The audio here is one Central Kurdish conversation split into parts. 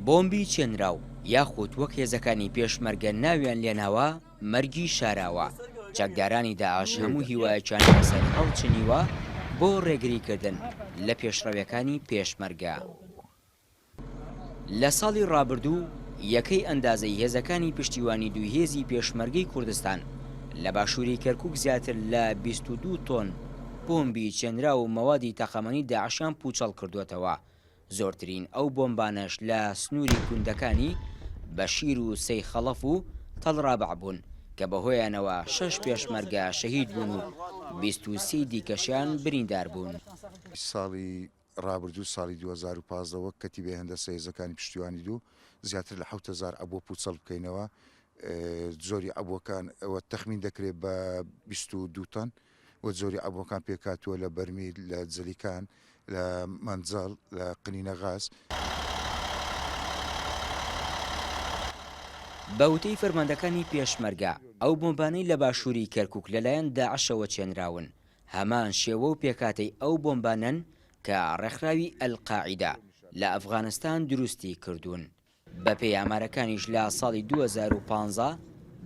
بۆمبی چێنراو یاخود وەک هێزەکانی پێشمەرگە ناویان لێناوە مەرگی شاراوە. چەکدارانی داعش هەموو هیوایەکیان لەسەر هەڵچنیوە بۆ ڕێگریکردن لە پێشڕەویەکانی پێشمەرگە. لە ساڵی ڕابردوو یەکەی ئەندازەی هێزەکانی پشتیوانی دوو هێزی پێشمەرگەی کوردستان لە باشووری کەرکووک زیاتر لە 22 تۆن بۆمبی چێنرا و مەوادی تەقەمەنی داعشیان پوچەڵ کردوێتەوە. زۆرترین ئەو بۆمبانەش لە سنووری کوندەکانی بەشیر و سەیخەڵەف و تەڵڕابع بوون کە بەهۆیانەوە 6 پێشمەرگە شەهید بوون و 23 دیکەشیان بریندار بوون. ساڵی ڕابردوو ساڵی 2015 وەک کەتیبە هەندەسە هێزەکانی پشتیوانی دوو زیاتر لە 7000 ئەبوو پوچەڵ بکەینەوە. زۆری ئەبووەکان ئەوە تەخمین دەکرێت بە 22 تۆن و زۆری ئەبووەکان پێکاتووە لە بەرمیل، لە جەلیکان، لە مەنجەڵ، لە قنینە غاز. بەوتەی فەرماندەکانی پێشمەرگە ئەو بۆمبانەی لە باشووری کەرکووک لەلایەن داعشەوە چێنراون هەمان شێوە و پێکاتەی ئەو بۆمبانن کە ڕێکخراوی ئەلقاعیدا لە ئەفغانستان دروستی کردوون. بە پێی ئامارەکانیش لە ساڵی 2015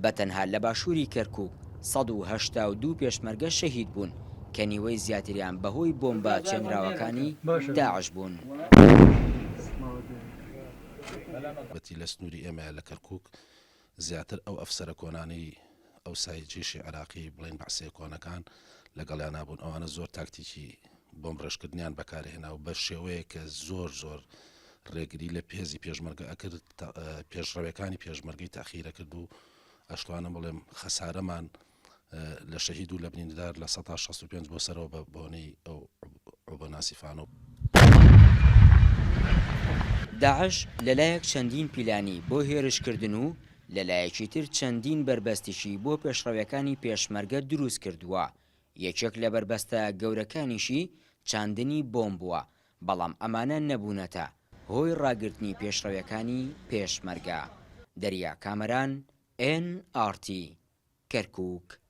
بەتەنها لە باشووری کەرکووک 182 پێشمەرگە شەهید بوون کە نیوەی زیاتریان بەهۆی بۆمبە چێنراوەکانی داعش بوون. بەتی لە سنووری ئێمە لە کەرکووک زیاتر ئەو ئەفسەرە کۆنانی ئەو سایجێشی عراقی بڵێن بەعسێ کۆنەکان لەگەڵیان نابوون. ئەوانە زۆر تاکتیکی بۆم ڕێژکردنیان بەکارهێنا و بە شێوەیە کە زۆر ڕێگری لە پێزی پێشمەرگە ئەکرد، پێشڕەوەکانی پێشمەرگەی تاخیرە کرد و ئەشتوانە بڵێم خەسارەمان لە شەهید و لە بریندار لە 165 بۆ سەرەوە بە بۆنەی ئەو عوبەناسیفانە. داعش لەلایەک چەندین پیلانی بۆ هێرشکردن و لەلایەکی تر چەندین بربەستیشی بۆ پێشڕەویەکانی پێشمەرگە دروست کردووە. یەکێک لە بربەستە گەورەکانیشی چاندنی بۆمب بووە، بەڵام ئەمانە نەبوونەتە هۆی ڕاگررتنی پێشڕەویەکانی پێشمەرگە. دەریا کامەران NRT کەرکووک.